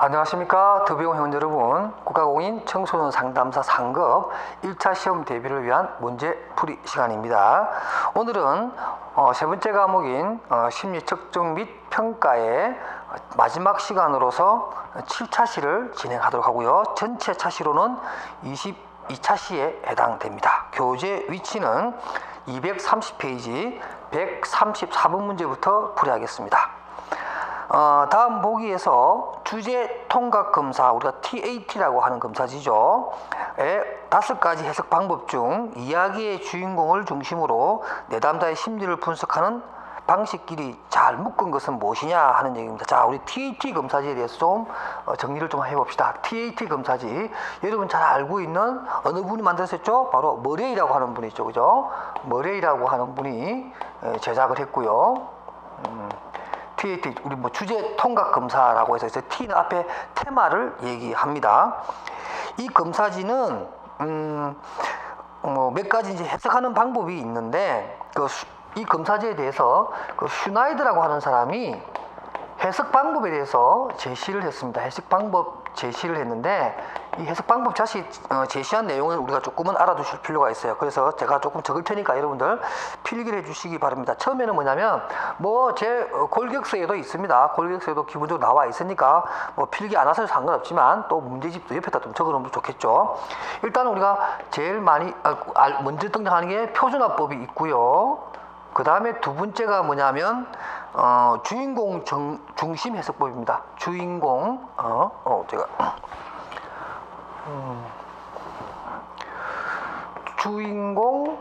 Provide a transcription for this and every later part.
안녕하십니까. 더비공 회원 여러분, 국가공인 청소년 상담사 상급 1차 시험 대비를 위한 문제풀이 시간입니다. 오늘은 세 번째 과목인 심리 측정 및 평가의 마지막 시간으로서 7차 시를 진행하도록 하고요. 전체 차시로는 22차 시에 해당됩니다. 교재 위치는 230페이지 134번 문제부터 풀이하겠습니다. 다음 보기에서 주제 통각 검사, 우리가 TAT라고 하는 검사지죠. 5가지 해석 방법 중 이야기의 주인공을 중심으로 내담자의 심리를 분석하는 방식끼리 잘 묶은 것은 무엇이냐 하는 얘기입니다. 자, 우리 TAT 검사지에 대해서 좀 정리를 좀 해봅시다. TAT 검사지, 여러분 잘 알고 있는 어느 분이 만들었었죠? 바로 머레이라고 하는 분이 있죠, 그죠? 머레이라고 하는 분이 제작을 했고요. TAT, 우리 주제 통각 검사라고 해서 T는 앞에 테마를 얘기합니다. 이 검사지는 몇 가지 이제 해석하는 방법이 있는데 이 검사지에 대해서 슈나이드라고 하는 사람이 해석 방법에 대해서 제시를 했습니다. 해석 방법 제시를 했는데 이 해석 방법 제시한 내용을 우리가 조금은 알아두실 필요가 있어요. 그래서 제가 조금 적을 테니까 여러분들 필기를 해주시기 바랍니다. 처음에는 뭐냐면 제 골격서에도 있습니다. 골격서에도 기본적으로 나와 있으니까 필기 안 하셔도 상관없지만 또 문제집도 옆에다 좀 적어놓으면 좋겠죠. 일단 우리가 제일 많이 먼저 등장하는 게 표준화법이 있고요. 그 다음에 두 번째가 뭐냐면 주인공 중심 해석법입니다. 주인공 주인공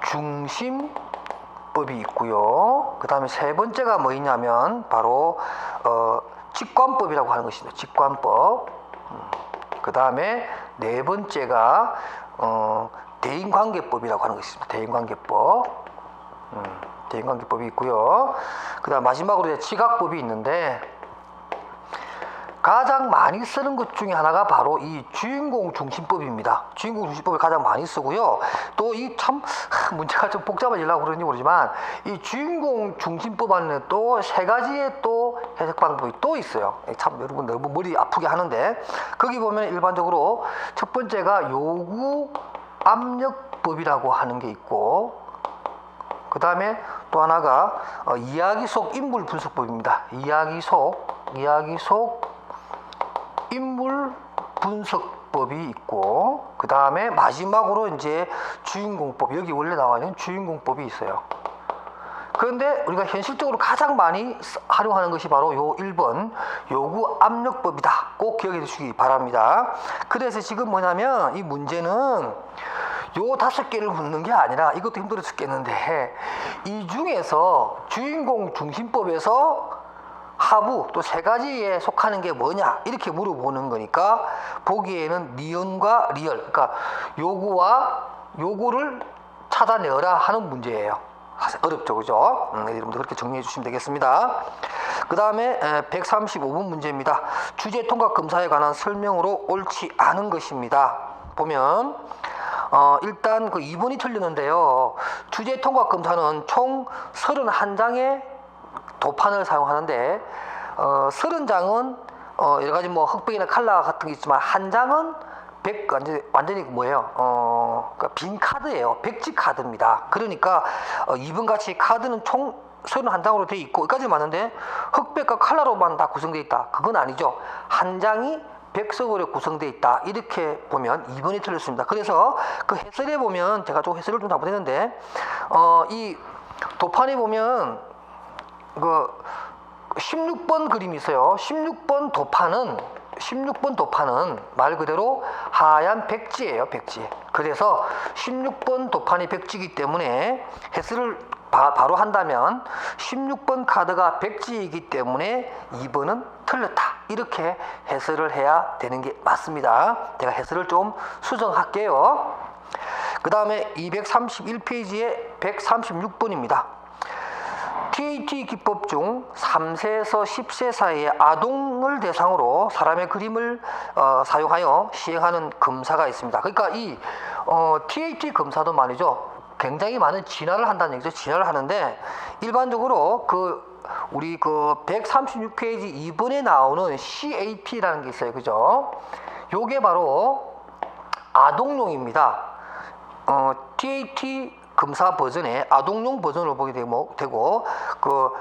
중심법이 있고요. 그 다음에 세 번째가 뭐 있냐면 바로 직관법이라고 하는 것입니다. 직관법. 그 다음에 네 번째가 대인관계법이라고 하는 것입니다. 대인관계법. 대인관계법이 있고요. 그 다음 마지막으로 지각법이 있는데 가장 많이 쓰는 것 중에 하나가 바로 이 주인공 중심법입니다. 주인공 중심법을 가장 많이 쓰고요. 또 이 문제가 좀 복잡해지려고 그러는지 모르지만 이 주인공 중심법 안에 또 세 가지의 또 해석 방법이 또 있어요. 참 여러분 너무 머리 아프게 하는데 거기 보면 일반적으로 첫 번째가 요구 압력법이라고 하는 게 있고 그 다음에 또 하나가 이야기 속 인물 분석법입니다. 이야기 속 인물 분석법이 있고 그 다음에 마지막으로 이제 주인공법, 여기 원래 나와 있는 주인공법이 있어요. 그런데 우리가 현실적으로 가장 많이 활용하는 것이 바로 요 1번 요구 압력법이다. 꼭 기억해 주시기 바랍니다. 그래서 지금 뭐냐면 이 문제는 요 5개를 묻는 게 아니라 이것도 힘들어 죽겠는데 이 중에서 주인공 중심법에서 하부 또 3가지에 속하는 게 뭐냐 이렇게 물어보는 거니까 보기에는 니은과 리얼, 그러니까 요구와 요구를 찾아내어라 하는 문제예요. 어렵죠, 그죠? 여러분들 그렇게 정리해 주시면 되겠습니다. 그 다음에 135번 문제입니다. 주제 통각 검사에 관한 설명으로 옳지 않은 것입니다. 보면 일단 그 2번이 틀렸는데요. 주제 통각 검사는 총 31장의 도판을 사용하는데 30장은 여러 가지 흑백이나 칼라 같은 게 있지만 한 장은 완전히 뭐예요? 그러니까 빈 카드예요. 백지 카드입니다. 그러니까 2번 같이 카드는 총 31장으로 되어 있고 여기까지 맞는데 흑백과 칼라로만 다 구성되어 있다. 그건 아니죠. 한 장이 백석으로 구성되어 있다. 이렇게 보면 2번이 틀렸습니다. 그래서 그 해설에 보면 제가 좀 해설을 좀 잘못했는데 이 도판에 보면 그 16번 그림이 있어요. 16번 도판은 말 그대로 하얀 백지예요. 백지. 그래서 16번 도판이 백지이기 때문에 해설을 바로 한다면 16번 카드가 백지이기 때문에 2번은 틀렸다. 이렇게 해설을 해야 되는 게 맞습니다. 제가 해설을 좀 수정할게요. 그 다음에 231페이지에 136번입니다. TAT 기법 중 3세에서 10세 사이의 아동을 대상으로 사람의 그림을 사용하여 시행하는 검사가 있습니다. 그러니까 이 TAT 검사도 말이죠. 굉장히 많은 진화를 한다는 얘기죠. 진화를 하는데 일반적으로 그 우리 그 136페이지 2번에 나오는 CAT라는 게 있어요. 그죠? 요게 바로 아동용입니다. TAT 검사 버전의 아동용 버전으로 보게 되고 그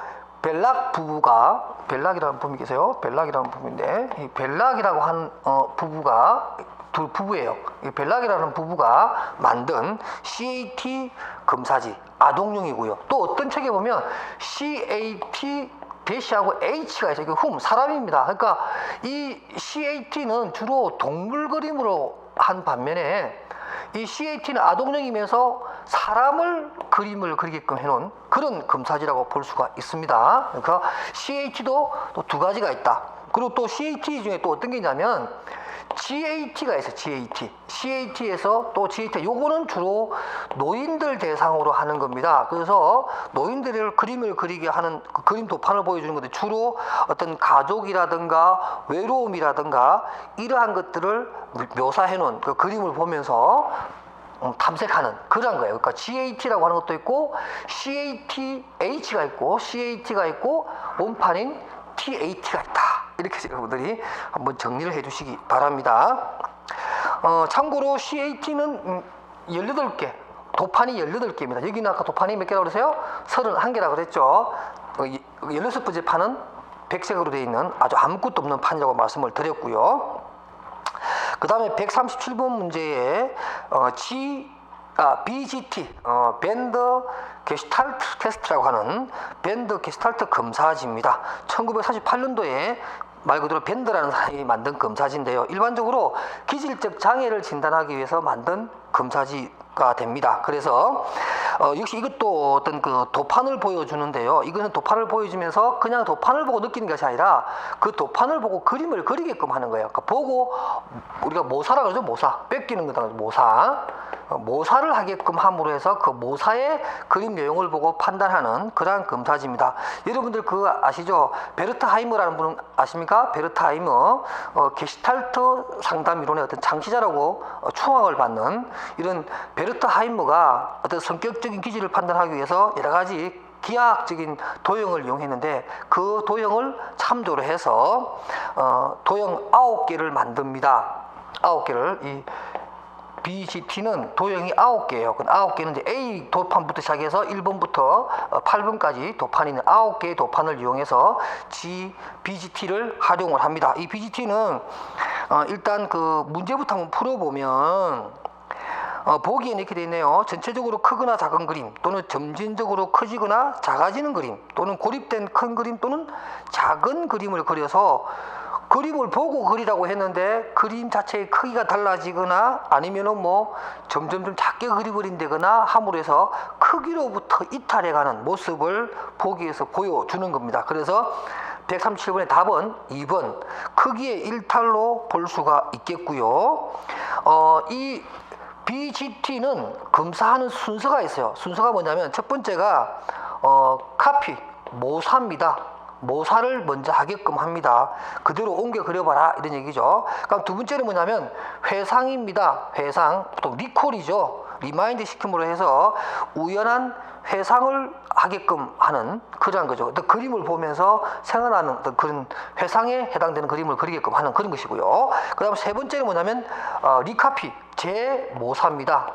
벨락 부부가 벨락이라는 분이 계세요. 벨락이라는 부부인데 이 벨락이라고 하는 부부가 두 부부예요. 이 벨락이라는 부부가 만든 CAT 검사지 아동용이고요. 또 어떤 책에 보면 CAT 대시하고 H가 있어요. 이게 사람입니다. 그러니까 이 CAT는 주로 동물 그림으로 한 반면에 이 CAT는 아동용이면서 사람을 그림을 그리게끔 해놓은 그런 검사지라고 볼 수가 있습니다. 그러니까 CAT도 또 두 가지가 있다. 그리고 또 CAT 중에 또 어떤 게 있냐면 GAT가 있어요. CAT에서 또 GAT 요거는 주로 노인들 대상으로 하는 겁니다. 그래서 노인들을 그림을 그리게 하는 그 그림 도판을 보여주는 건데 주로 어떤 가족이라든가 외로움이라든가 이러한 것들을 묘사해 놓은 그 그림을 보면서 탐색하는 그런 거예요. 그러니까 GAT라고 하는 것도 있고 CATH가 있고 CAT가 있고 원판인 TAT가 있다. 이렇게 여러분들이 한번 정리를 해 주시기 바랍니다. 참고로 CAT는 18개, 도판이 18개입니다. 여기는 아까 도판이 몇 개라고 그러세요? 31개라고 그랬죠. 16번째 판은 백색으로 되어 있는 아주 아무것도 없는 판이라고 말씀을 드렸고요. 그 다음에 137번 문제에 BGT, 밴더 게슈탈트 테스트라고 하는 밴더 게슈탈트 검사지입니다. 1948년도에 말 그대로 밴더라는 사람이 만든 검사지인데요. 일반적으로 기질적 장애를 진단하기 위해서 만든 검사지가 됩니다. 그래서 역시 이것도 어떤 그 도판을 보여주는데요. 이거는 도판을 보여주면서 그냥 도판을 보고 느끼는 것이 아니라 그 도판을 보고 그림을 그리게끔 하는 거예요. 그러니까 보고 우리가 모사라고 그러죠. 모사. 뺏기는 거다. 모사. 모사를 하게끔 함으로 해서 그 모사의 그림 내용을 보고 판단하는 그러한 검사지입니다. 여러분들 그거 아시죠? 베르트하이머라는 분은 아십니까? 베르트하이머 게슈탈트 상담 이론의 어떤 창시자라고 추앙을 받는 이런 베르트하이머가 어떤 성격적인 기질을 판단하기 위해서 여러 가지 기하학적인 도형을 이용했는데 그 도형을 참조를 해서 도형 9개를 만듭니다. 9개를 이 BGT는 도형이 9개예요. 그 9개는 이제 A 도판부터 시작해서 1번부터 8번까지 도판이 있는 9개의 도판을 이용해서 BGT를 활용을 합니다. 이 BGT는 일단 그 문제부터 한번 풀어보면 보기에는 이렇게 되어 있네요. 전체적으로 크거나 작은 그림 또는 점진적으로 커지거나 작아지는 그림 또는 고립된 큰 그림 또는 작은 그림을 그려서 그림을 보고 그리라고 했는데 그림 자체의 크기가 달라지거나 아니면은 뭐 점점 작게 그려버린다거나 함으로 해서 크기로부터 이탈해가는 모습을 보기에서 보여주는 겁니다. 그래서 137번의 답은 2번 크기의 일탈로 볼 수가 있겠고요. 이 BGT는 검사하는 순서가 있어요. 순서가 뭐냐면 첫 번째가 카피, 모사입니다. 모사를 먼저 하게끔 합니다. 그대로 옮겨 그려봐라 이런 얘기죠. 그럼 두 번째는 뭐냐면 회상입니다. 회상, 보통 리콜이죠. 리마인드 시킴으로 해서 우연한 회상을 하게끔 하는 그러한 거죠. 또 그림을 보면서 생각나는 그런 회상에 해당되는 그림을 그리게끔 하는 그런 것이고요. 그 다음 세 번째는 뭐냐면 리카피, 재모사입니다.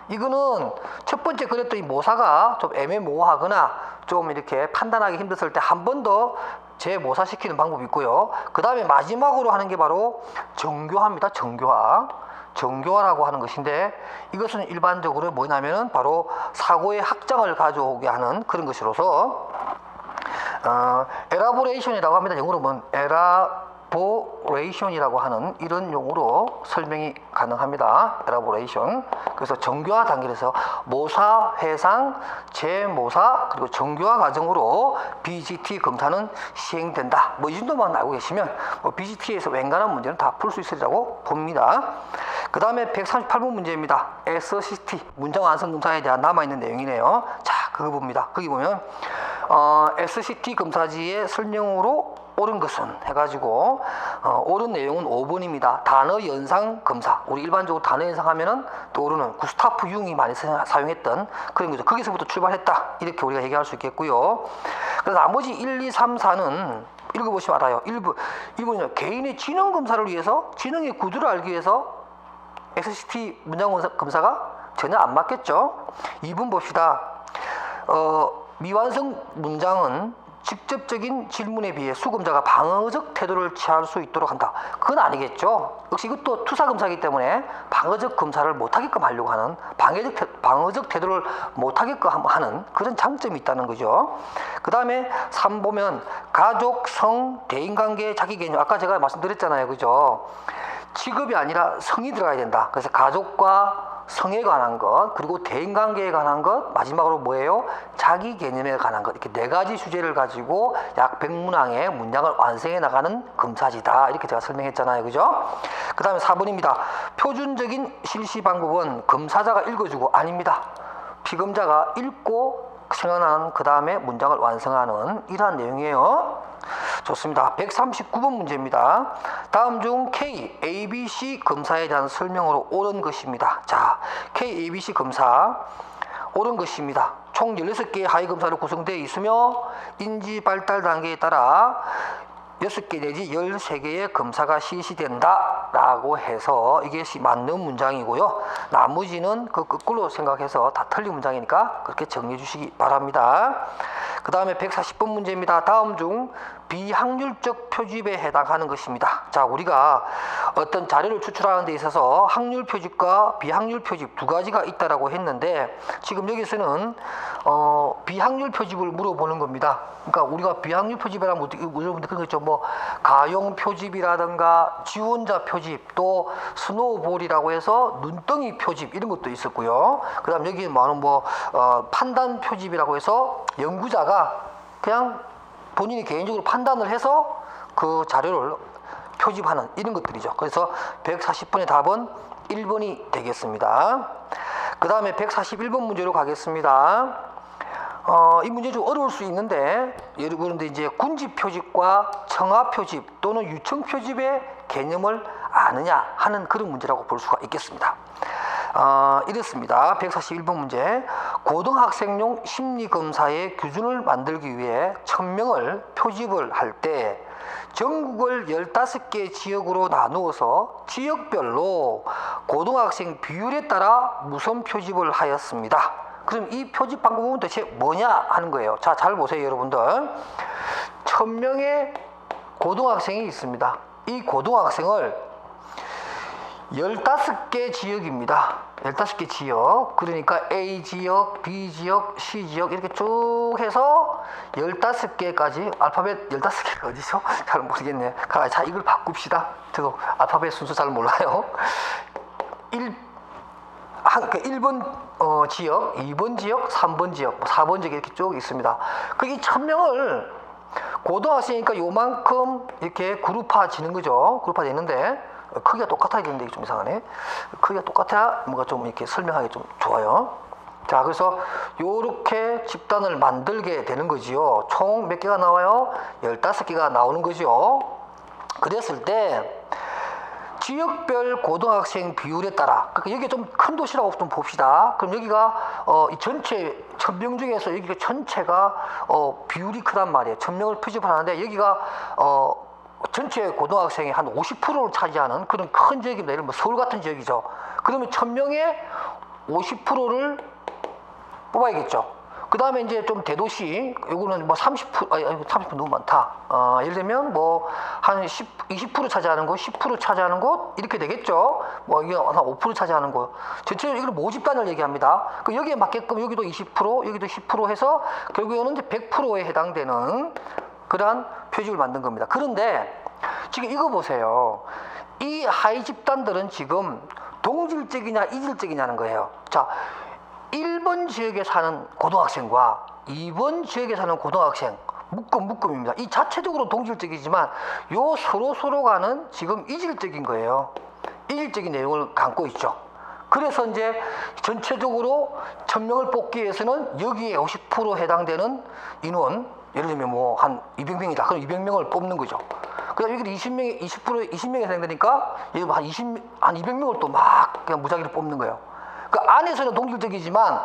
이거는 첫 번째 그렸던 이 모사가 좀 애매모호하거나 좀 이렇게 판단하기 힘들었을 때 한 번 더 재모사시키는 방법이 있고요. 그 다음에 마지막으로 하는 게 바로 정교화입니다. 정교화라고 하는 것인데 이것은 일반적으로 뭐냐면은 바로 사고의 확장을 가져오게 하는 그런 것으로서 elaboration이라고 합니다. 영어로 보면 elaboration이라고 하는 이런 용어로 설명이 가능합니다. elaboration. 그래서 정교화 단계에서 모사, 회상, 재모사 그리고 정교화 과정으로 BGT 검사는 시행된다. 뭐 이 정도만 알고 계시면 BGT에서 웬간한 문제는 다 풀 수 있으리라고 봅니다. 그 다음에 138번 문제입니다. SCT 문장 완성 검사에 대한 남아있는 내용이네요. 자, 그거 봅니다. 거기 보면 SCT 검사지의 설명으로 옳은 것은 해가지고 옳은 내용은 5번입니다. 단어 연상 검사. 우리 일반적으로 단어 연상하면은 떠오르는 구스타프 융이 많이 사용했던 그런 거죠. 거기서부터 출발했다. 이렇게 우리가 얘기할 수 있겠고요. 그래서 나머지 1, 2, 3, 4는 읽어보시면 알아요. 1번은 개인의 지능 검사를 위해서, 지능의 구조를 알기 위해서 SCT 문장 검사가 전혀 안 맞겠죠. 2번 봅시다. 미완성 문장은 직접적인 질문에 비해 수검자가 방어적 태도를 취할 수 있도록 한다. 그건 아니겠죠. 역시 이것도 투사검사이기 때문에 방어적 검사를 못하게끔 하려고 하는, 방어적 태도를 못하게끔 하는 그런 장점이 있다는 거죠. 그 다음에 3 보면 가족, 성, 대인관계, 자기개념. 아까 제가 말씀드렸잖아요. 그죠? 직업이 아니라 성이 들어가야 된다. 그래서 가족과 성에 관한 것, 그리고 대인관계에 관한 것, 마지막으로 뭐예요? 자기 개념에 관한 것. 이렇게 4가지 주제를 가지고 약 100문항의 문장을 완성해 나가는 검사지다. 이렇게 제가 설명했잖아요. 그죠? 그 다음에 4번입니다. 표준적인 실시 방법은 검사자가 읽어주고 아닙니다. 피검자가 읽고 생각나는 그 다음에 문장을 완성하는 이러한 내용이에요. 좋습니다. 139번 문제입니다. 다음 중 K, ABC 검사에 대한 설명으로 옳은 것입니다. 자, K, ABC 검사 옳은 것입니다. 총 16개의 하위 검사로 구성되어 있으며 인지 발달 단계에 따라 6개 내지 13개의 검사가 실시된다 라고 해서 이게 맞는 문장이고요. 나머지는 그 거꾸로 생각해서 다 틀린 문장이니까 그렇게 정리해 주시기 바랍니다. 그 다음에 140번 문제입니다. 다음 중 비확률적 표집에 해당하는 것입니다. 자, 우리가 어떤 자료를 추출하는 데 있어서 확률 표집과 비확률 표집 2가지가 있다라고 했는데 지금 여기서는 비확률 표집을 물어보는 겁니다. 그러니까 우리가 비확률 표집이라면 여러분들 그런 거 있죠. 뭐 가용 표집이라든가 지원자 표집, 또 스노우볼이라고 해서 눈덩이 표집 이런 것도 있었고요. 그 다음 여기 뭐 판단 표집이라고 해서 연구자가 그냥 본인이 개인적으로 판단을 해서 그 자료를 표집하는 이런 것들이죠. 그래서 140번의 답은 1번이 되겠습니다. 그 다음에 141번 문제로 가겠습니다. 이 문제 좀 어려울 수 있는데 여러분들 이제 군집 표집과 청화 표집 또는 유청 표집의 개념을 아느냐 하는 그런 문제라고 볼 수가 있겠습니다. 이렇습니다. 141번 문제. 고등학생용 심리검사의 기준을 만들기 위해 1000명을 표집을 할 때 전국을 15개 지역으로 나누어서 지역별로 고등학생 비율에 따라 무선 표집을 하였습니다. 그럼 이 표집 방법은 도대체 뭐냐 하는 거예요. 자, 잘 보세요, 여러분들. 1000명의 고등학생이 있습니다. 이 고등학생을 15개 지역입니다. 15개 지역. 그러니까 A 지역, B 지역, C 지역 이렇게 쭉 해서 15개까지 알파벳 15개가 어디죠? 잘 모르겠네. 자, 이걸 바꿉시다. 저도 알파벳 순서 잘 몰라요. 1번 지역, 2번 지역, 3번 지역, 4번 지역 이렇게 쭉 있습니다. 이 1000명을 고등학생이니까 요만큼 이렇게 그룹화 지는 거죠. 그룹화 되는데 크기가 똑같아야 되는데 이게 좀 이상하네. 크기가 똑같아야 뭔가 좀 이렇게 설명하기 좀 좋아요. 자, 그래서 요렇게 집단을 만들게 되는 거지요. 총 몇 개가 나와요? 15개가 나오는 거죠. 그랬을 때 지역별 고등학생 비율에 따라, 그러니까 여기 좀 큰 도시라고 좀 봅시다. 그럼 여기가 이 전체 1000명 중에서 여기가 전체가 비율이 크단 말이에요. 1000명을 표집하는데 여기가 전체 고등학생의 한 50%를 차지하는 그런 큰 지역입니다. 예를 들면 서울 같은 지역이죠. 그러면 1000명의 50%를 뽑아야겠죠. 그 다음에 이제 좀 대도시, 요거는 뭐 30% 너무 많다. 예를 들면 뭐 한 20% 차지하는 곳, 10% 차지하는 곳, 이렇게 되겠죠. 뭐 이게 한 5% 차지하는 곳. 전체적으로 이걸 모집단을 얘기합니다. 그 여기에 맞게끔 여기도 20%, 여기도 10% 해서 결국에는 이제 100%에 해당되는 그러한 표집을 만든 겁니다. 그런데 지금 이거 보세요. 이 하위 집단들은 지금 동질적이냐 이질적이냐는 거예요. 자, 1번 지역에 사는 고등학생과 2번 지역에 사는 고등학생 묶음입니다. 이 자체적으로 동질적이지만 서로가는 지금 이질적인 거예요. 이질적인 내용을 담고 있죠. 그래서 이제 전체적으로 1000명을 뽑기 위해서는 여기에 50% 해당되는 인원, 예를 들면 뭐 한 200명이다. 그럼 200명을 뽑는 거죠. 그다음 여기 20명이 20명이 해당되니까 여기 한 200명을 또 막 그냥 무작위로 뽑는 거예요. 그 안에서는 동질적이지만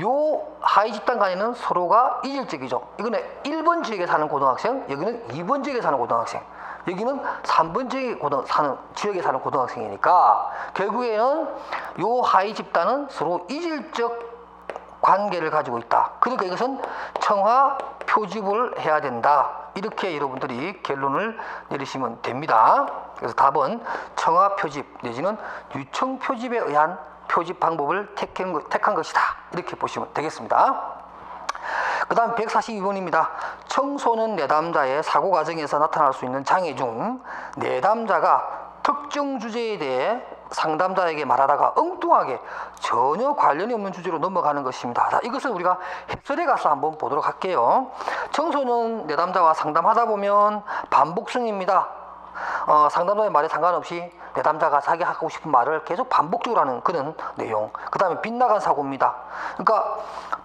요 하위 집단 간에는 서로가 이질적이죠. 이거는 1번 지역에 사는 고등학생, 여기는 2번 지역에 사는 고등학생, 여기는 3번 지역에 사는 고등학생이니까 결국에는 요 하위 집단은 서로 이질적 관계를 가지고 있다. 그러니까 이것은 청하 표집을 해야 된다. 이렇게 여러분들이 결론을 내리시면 됩니다. 그래서 답은 청하 표집 내지는 유청 표집에 의한 표집 방법을 택한 것이다. 이렇게 보시면 되겠습니다. 그 다음 142번입니다. 청소년 내담자의 사고 과정에서 나타날 수 있는 장애 중 내담자가 특정 주제에 대해 상담자에게 말하다가 엉뚱하게 전혀 관련이 없는 주제로 넘어가는 것입니다. 자, 이것을 우리가 해설에 가서 한번 보도록 할게요. 청소년 내담자와 상담하다 보면 반복성입니다. 상담자의 말에 상관없이 내담자가 자기 하고 싶은 말을 계속 반복적으로 하는 그런 내용. 그 다음에 빗나간 사고입니다. 그러니까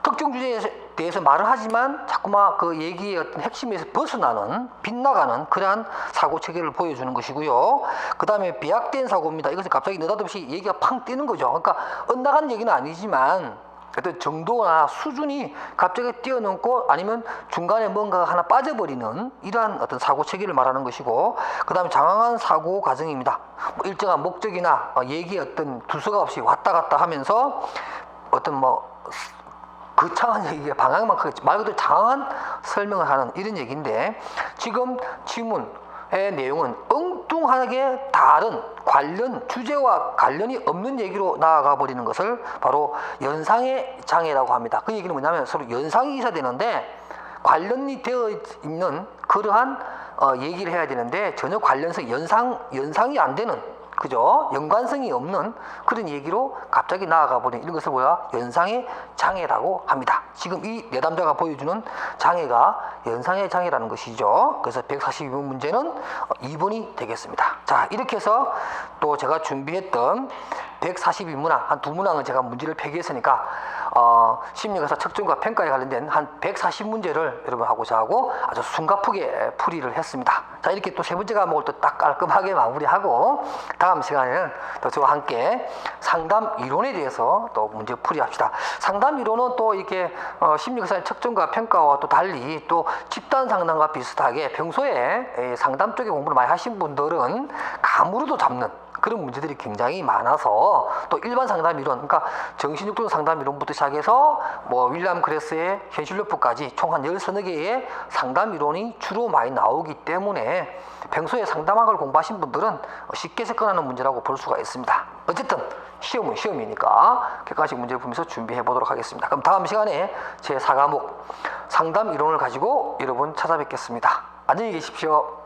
특정 주제에 대해서 말을 하지만 자꾸만 그 얘기의 어떤 핵심에서 벗어나는, 빗나가는 그러한 사고 체계를 보여주는 것이고요. 그 다음에 비약된 사고입니다. 이것은 갑자기 느닷없이 얘기가 팡 뜨는 거죠. 그러니까 엇나간 얘기는 아니지만 어떤 정도나 수준이 갑자기 뛰어넘고 아니면 중간에 뭔가 하나 빠져버리는 이러한 어떤 사고 체계를 말하는 것이고, 그 다음에 장황한 사고 과정입니다. 뭐 일정한 목적이나 얘기의 어떤 두서가 없이 왔다 갔다 하면서 어떤 거창한 얘기의 방향만 크겠지 말 그대로 장황한 설명을 하는 이런 얘기인데, 지금 지문의 내용은 엉뚱하게 다른 주제와 관련이 없는 얘기로 나아가 버리는 것을 바로 연상의 장애라고 합니다. 그 얘기는 뭐냐면 서로 연상이 있어야 되는데 관련이 되어 있는 그러한 얘기를 해야 되는데 전혀 관련성, 연상이 안 되는, 그죠? 연관성이 없는 그런 얘기로 갑자기 나아가 버리는 이런 것을 뭐야? 연상의 장애라고 합니다. 지금 이 내담자가 보여주는 장애가 연상의 장애라는 것이죠. 그래서 142번 문제는 2번이 되겠습니다. 자, 이렇게 해서 또 제가 준비했던 142문항, 한 두 문항은 제가 문제를 폐기했으니까 심리가사 측정과 평가에 관련된 한 140문제를 여러분하고자 하고 아주 숨가쁘게 풀이를 했습니다. 자, 이렇게 또 세 번째 과목을 또 딱 깔끔하게 마무리하고 다음 시간에는 또 저와 함께 상담 이론에 대해서 또 문제 풀이합시다. 상담 이론은 또 이렇게 심리가사의 측정과 평가와 또 달리 또 집단 상담과 비슷하게 평소에 상담 쪽에 공부를 많이 하신 분들은 감으로도 잡는 그런 문제들이 굉장히 많아서 또 일반 상담 이론, 그러니까 정신육종 상담 이론부터 시작해서 윌리엄 그레스의 현실요법까지 총 한 10서너 개의 상담 이론이 주로 많이 나오기 때문에 평소에 상담학을 공부하신 분들은 쉽게 접근하는 문제라고 볼 수가 있습니다. 어쨌든 시험은 시험이니까 객관식 문제를 풀면서 준비해 보도록 하겠습니다. 그럼 다음 시간에 제 4과목 상담 이론을 가지고 여러분 찾아뵙겠습니다. 안녕히 계십시오.